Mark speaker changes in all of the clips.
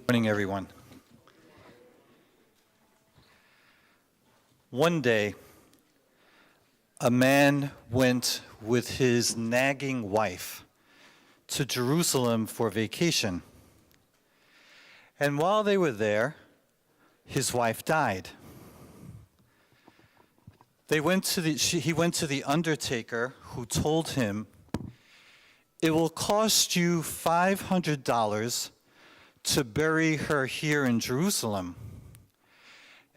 Speaker 1: Morning, everyone. One day, a man went with his nagging wife to Jerusalem for vacation. And while they were there, his wife died. He went to the undertaker, who told him, "It will cost you $500 to bury her here in Jerusalem.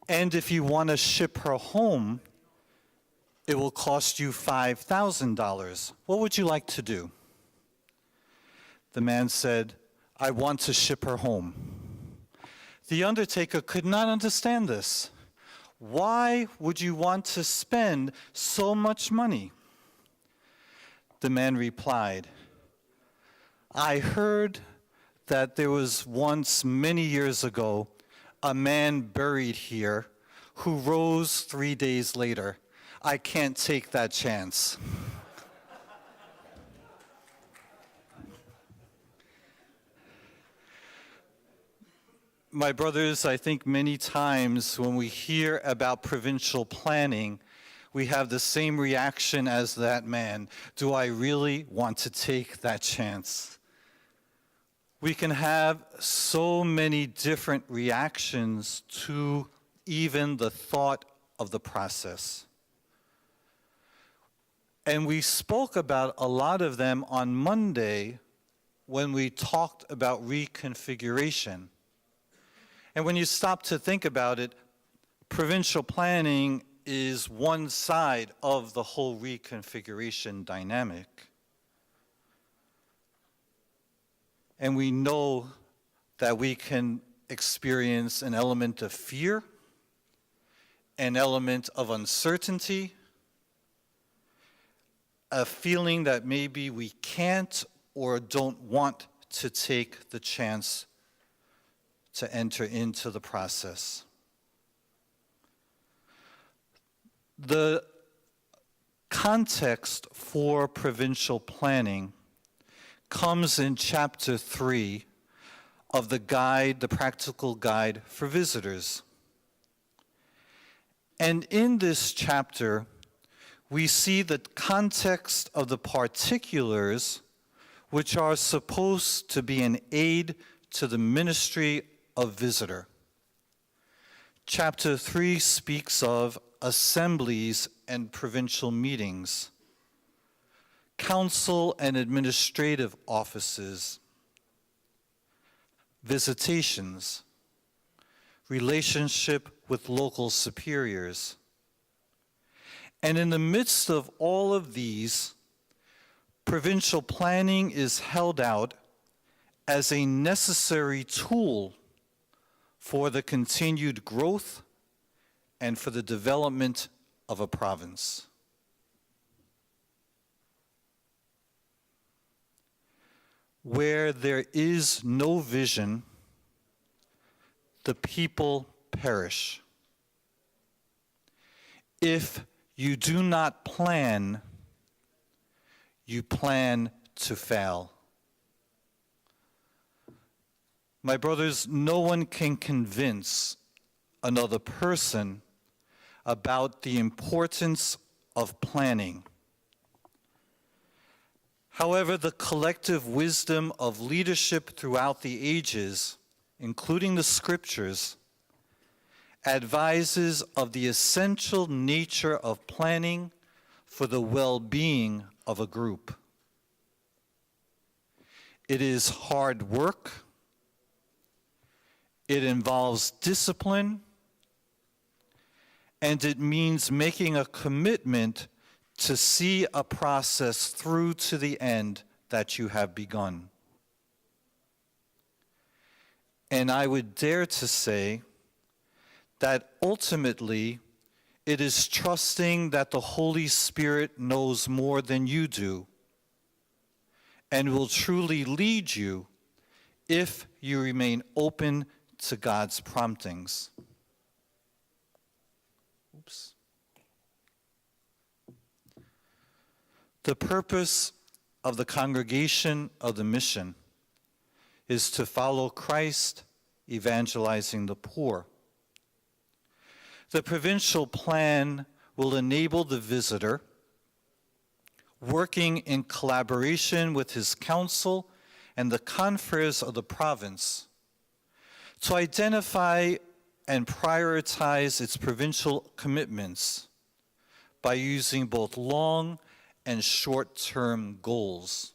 Speaker 1: And if you want to ship her home, it will cost you $5,000. What would you like to do?" The man said, "I want to ship her home." The undertaker could not understand this. Why would you want to spend so much money? The man replied, "I heard that there was once, many years ago, a man buried here who rose 3 days later. I can't take that chance." My brothers, I think many times when we hear about provincial planning, we have the same reaction as that man. Do I really want to take that chance? We can have so many different reactions to even the thought of the process. And we spoke about a lot of them on Monday when we talked about reconfiguration. And when you stop to think about it, provincial planning is one side of the whole reconfiguration dynamic. And we know that we can experience an element of fear, an element of uncertainty, a feeling that maybe we can't or don't want to take the chance to enter into the process. The context for provincial planning comes in chapter 3 of the guide, the practical guide for visitors. And in this chapter, we see the context of the particulars which are supposed to be an aid to the ministry of visitor. Chapter 3 speaks of assemblies and provincial meetings, council and administrative offices, visitations, relationship with local superiors. And in the midst of all of these, provincial planning is held out as a necessary tool for the continued growth and for the development of a province. Where there is no vision, the people perish. If you do not plan, you plan to fail. My brothers, no one can convince another person about the importance of planning. However, the collective wisdom of leadership throughout the ages, including the scriptures, advises of the essential nature of planning for the well-being of a group. It is hard work. It involves discipline, and it means making a commitment to see a process through to the end that you have begun. And I would dare to say that ultimately it is trusting that the Holy Spirit knows more than you do and will truly lead you if you remain open to God's promptings. Oops. The purpose of the Congregation of the Mission is to follow Christ evangelizing the poor. The provincial plan will enable the visitor, working in collaboration with his council and the confreres of the province, to identify and prioritize its provincial commitments by using both long and short-term goals.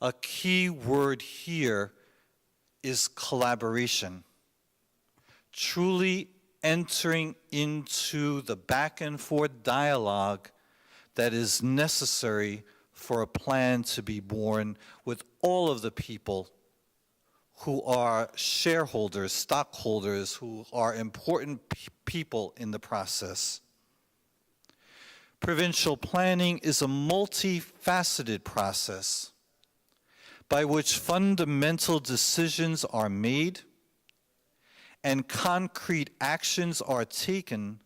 Speaker 1: A key word here is collaboration, truly entering into the back and forth dialogue that is necessary for a plan to be born with all of the people who are shareholders, stockholders, who are important people in the process. Provincial planning is a multifaceted process by which fundamental decisions are made and concrete actions are taken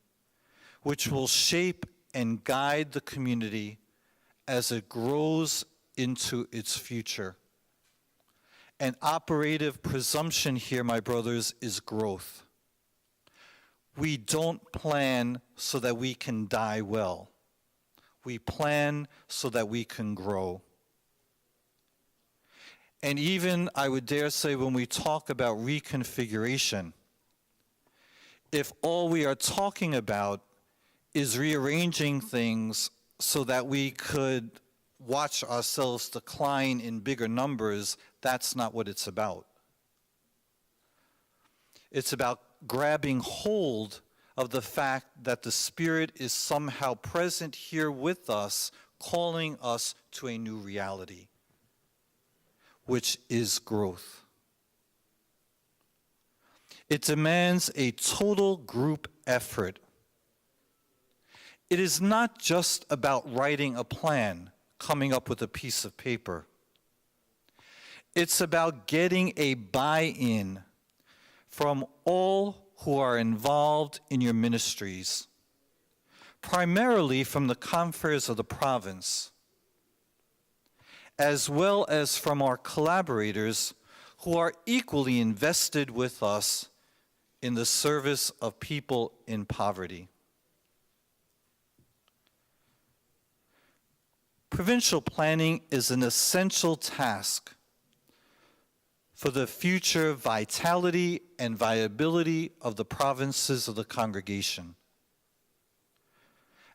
Speaker 1: which will shape and guide the community as it grows into its future. An operative presumption here, my brothers, is growth. We don't plan so that we can die well. We plan so that we can grow. And even, I would dare say, when we talk about reconfiguration, if all we are talking about is rearranging things so that we could watch ourselves decline in bigger numbers, that's not what it's about. It's about grabbing hold of the fact that the Spirit is somehow present here with us, calling us to a new reality, which is growth. It demands a total group effort. It is not just about writing a plan, coming up with a piece of paper. It's about getting a buy-in from all who are involved in your ministries, primarily from the confreres of the province, as well as from our collaborators who are equally invested with us in the service of people in poverty. Provincial planning is an essential task for the future vitality and viability of the provinces of the congregation.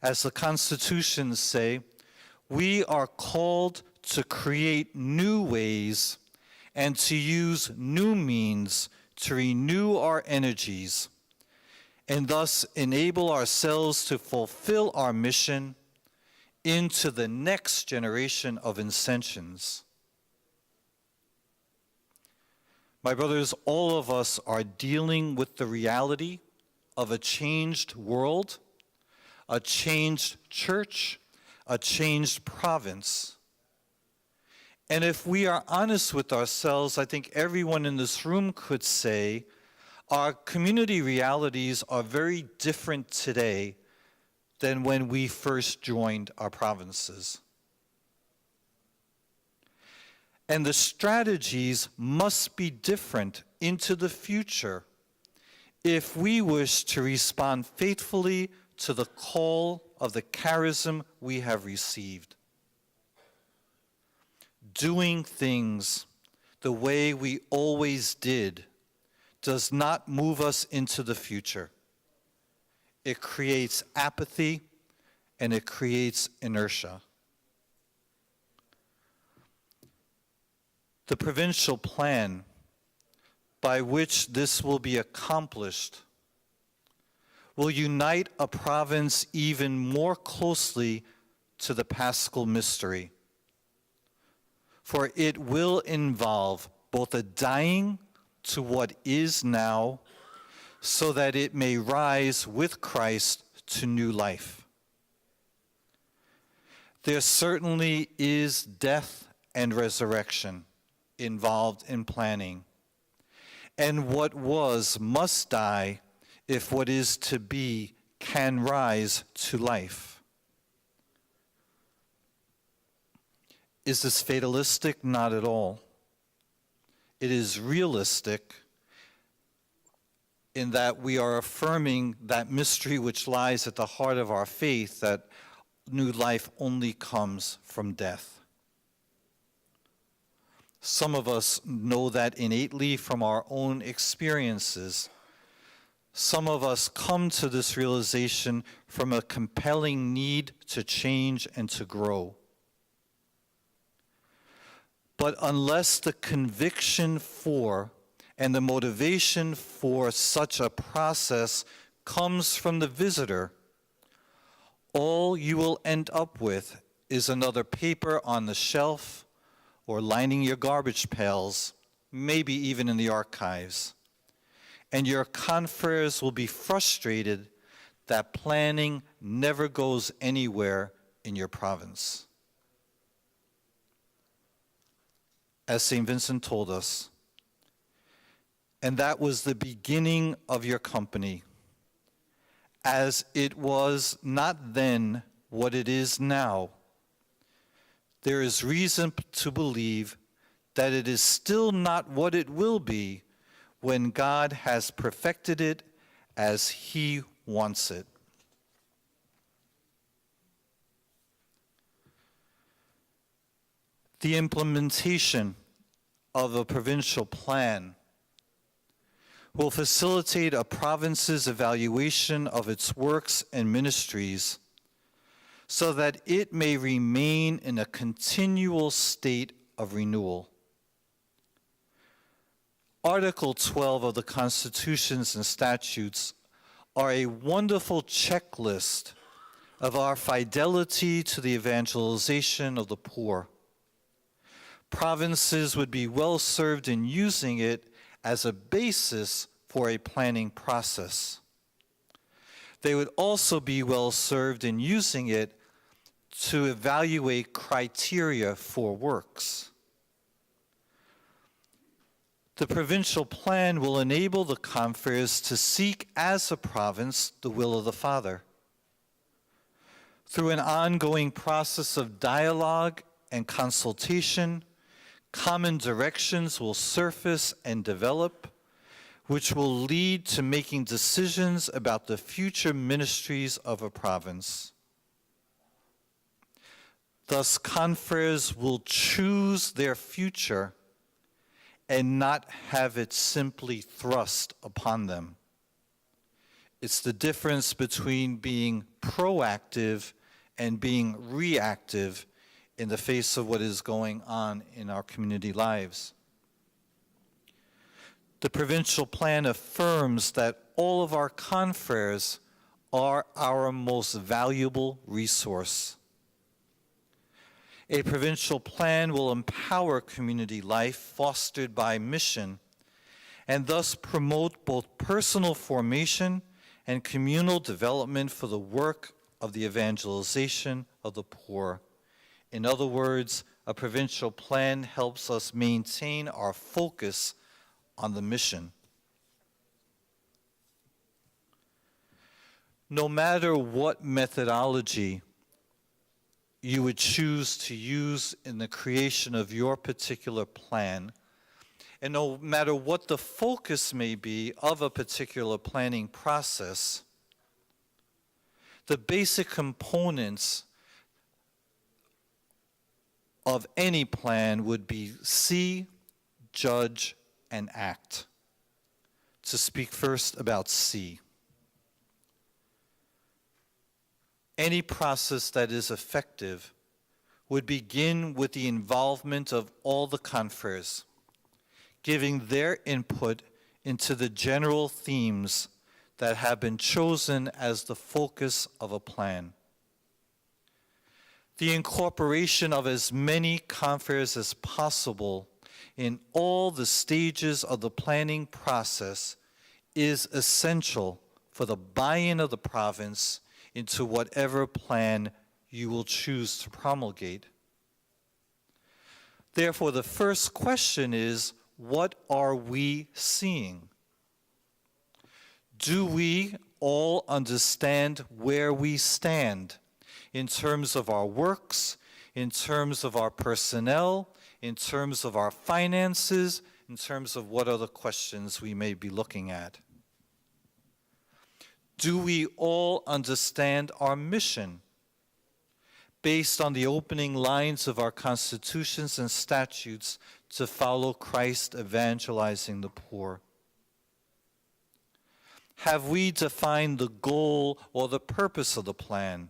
Speaker 1: As the constitutions say, we are called to create new ways and to use new means to renew our energies and thus enable ourselves to fulfill our mission into the next generation of Vincentians. My brothers, all of us are dealing with the reality of a changed world, a changed church, a changed province. And if we are honest with ourselves, I think everyone in this room could say our community realities are very different today than when we first joined our provinces. And the strategies must be different into the future if we wish to respond faithfully to the call of the charism we have received. Doing things the way we always did does not move us into the future. It creates apathy and it creates inertia. The provincial plan by which this will be accomplished will unite a province even more closely to the Paschal mystery, for it will involve both a dying to what is now so that it may rise with Christ to new life. There certainly is death and resurrection involved in planning, and what was must die if what is to be can rise to life. Is this fatalistic? Not at all. it is realistic in that we are affirming that mystery which lies at the heart of our faith, that new life only comes from death. Some of us know that innately from our own experiences. Some of us come to this realization from a compelling need to change and to grow. But unless the conviction for and the motivation for such a process comes from the visitor, all you will end up with is another paper on the shelf or lining your garbage pails, maybe even in the archives. And your confreres will be frustrated that planning never goes anywhere in your province. As St. Vincent told us, and that was the beginning of your company, as it was not then what it is now. There is reason to believe that it is still not what it will be when God has perfected it as He wants it. The implementation of a provincial plan will facilitate a province's evaluation of its works and ministries so that it may remain in a continual state of renewal. Article 12 of the Constitutions and Statutes are a wonderful checklist of our fidelity to the evangelization of the poor. Provinces would be well served in using it as a basis for a planning process. They would also be well served in using it to evaluate criteria for works. The provincial plan will enable the confreres to seek as a province the will of the Father. Through an ongoing process of dialogue and consultation, common directions will surface and develop, which will lead to making decisions about the future ministries of a province. Thus, confreres will choose their future and not have it simply thrust upon them. It's the difference between being proactive and being reactive in the face of what is going on in our community lives. The provincial plan affirms that all of our confreres are our most valuable resource. A provincial plan will empower community life fostered by mission and thus promote both personal formation and communal development for the work of the evangelization of the poor. In other words, a provincial plan helps us maintain our focus on the mission. No matter what methodology you would choose to use in the creation of your particular plan, and no matter what the focus may be of a particular planning process, the basic components of any plan would be see, judge, and act. To speak first about see. Any process that is effective would begin with the involvement of all the confreres, giving their input into the general themes that have been chosen as the focus of a plan. The incorporation of as many confreres as possible in all the stages of the planning process is essential for the buy-in of the province into whatever plan you will choose to promulgate. Therefore, the first question is, what are we seeing? Do we all understand where we stand in terms of our works, in terms of our personnel, in terms of our finances, in terms of what other questions we may be looking at. Do we all understand our mission based on the opening lines of our constitutions and statutes to follow Christ evangelizing the poor? Have we defined the goal or the purpose of the plan?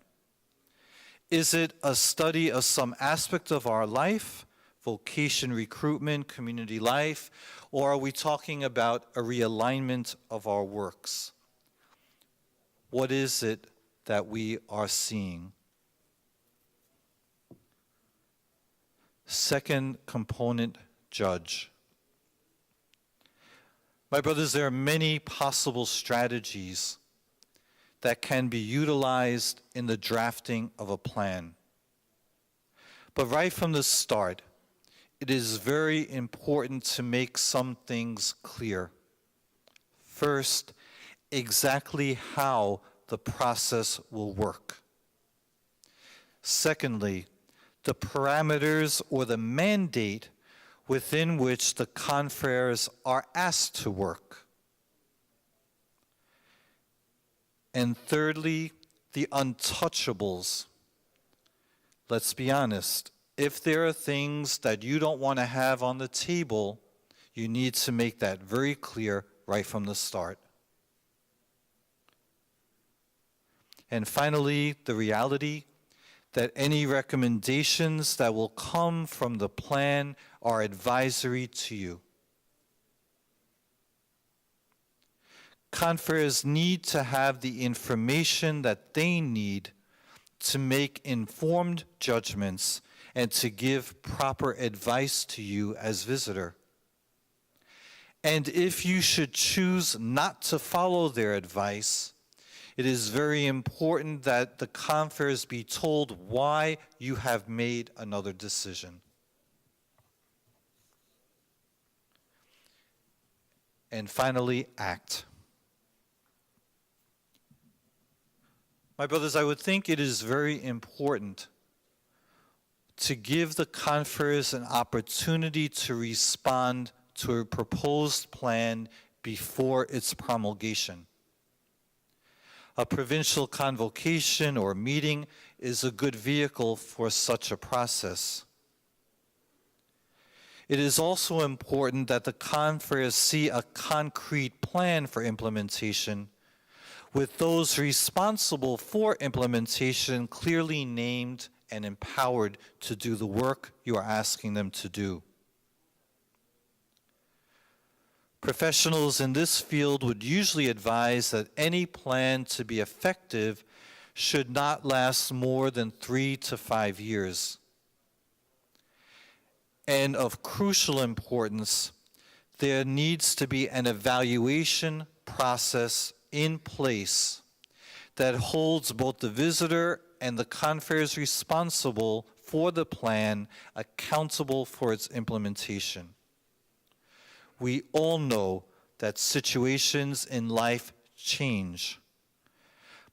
Speaker 1: Is it a study of some aspect of our life, vocation, recruitment, community life, or are we talking about a realignment of our works? What is it that we are seeing? Second component, judge. My brothers, there are many possible strategies that can be utilized in the drafting of a plan. But right from the start, it is very important to make some things clear. First, exactly how the process will work. Secondly, the parameters or the mandate within which the confreres are asked to work. And thirdly, the untouchables. Let's be honest, if there are things that you don't want to have on the table, you need to make that very clear right from the start. And finally, the reality that any recommendations that will come from the plan are advisory to you. Confreres need to have the information that they need to make informed judgments and to give proper advice to you as visitor. And if you should choose not to follow their advice, it is very important that the confreres be told why you have made another decision. And finally, act. My brothers, I would think it is very important to give the confreres an opportunity to respond to a proposed plan before its promulgation. A provincial convocation or meeting is a good vehicle for such a process. It is also important that the confreres see a concrete plan for implementation, with those responsible for implementation clearly named and empowered to do the work you are asking them to do. Professionals in this field would usually advise that any plan to be effective should not last more than 3 to 5 years. And of crucial importance, there needs to be an evaluation process in place that holds both the visitor and the confreres responsible for the plan accountable for its implementation. We all know that situations in life change,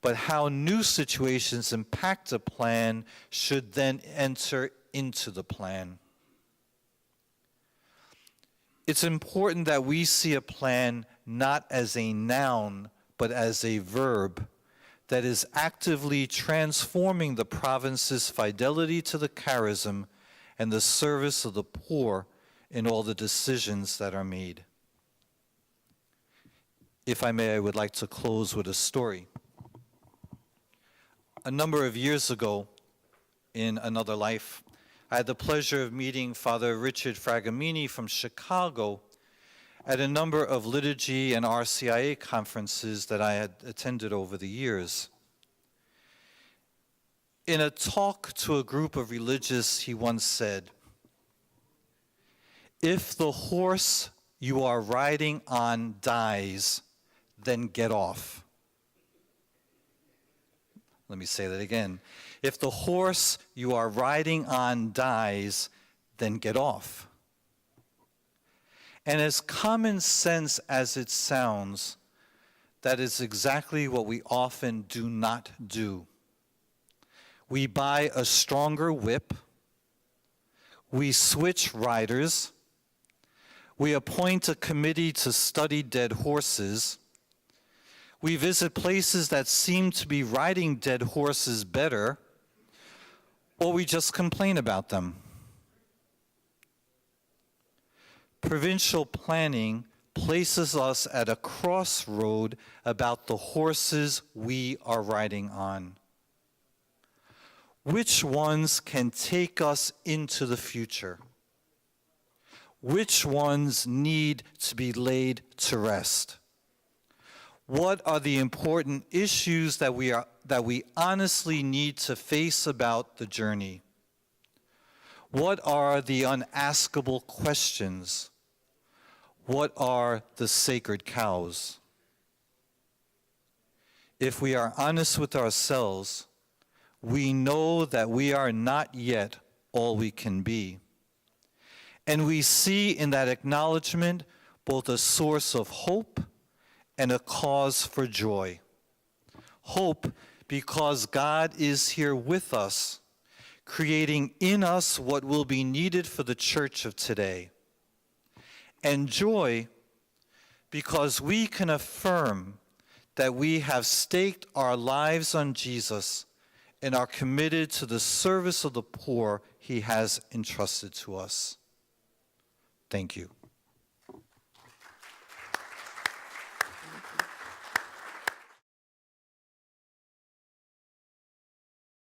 Speaker 1: but how new situations impact a plan should then enter into the plan. It's important that we see a plan not as a noun, but as a verb that is actively transforming the province's fidelity to the charism and the service of the poor in all the decisions that are made. If I may, I would like to close with a story. A number of years ago, in another life, I had the pleasure of meeting Father Richard Fragamini from Chicago at a number of liturgy and RCIA conferences that I had attended over the years. In a talk to a group of religious, he once said, "If the horse you are riding on dies, then get off." Let me say that again. If the horse you are riding on dies, then get off. And as common sense as it sounds, that is exactly what we often do not do. We buy a stronger whip, we switch riders, We appoint a committee to study dead horses. We visit places that seem to be riding dead horses better, or we just complain about them. Provincial planning places us at a crossroad about the horses we are riding on. Which ones can take us into the future? Which ones need to be laid to rest? What are the important issues that we honestly need to face about the journey? What are the unaskable questions? What are the sacred cows? If we are honest with ourselves, we know that we are not yet all we can be. And we see in that acknowledgement both a source of hope and a cause for joy. Hope because God is here with us, creating in us what will be needed for the church of today. And joy because we can affirm that we have staked our lives on Jesus and are committed to the service of the poor he has entrusted to us. Thank you.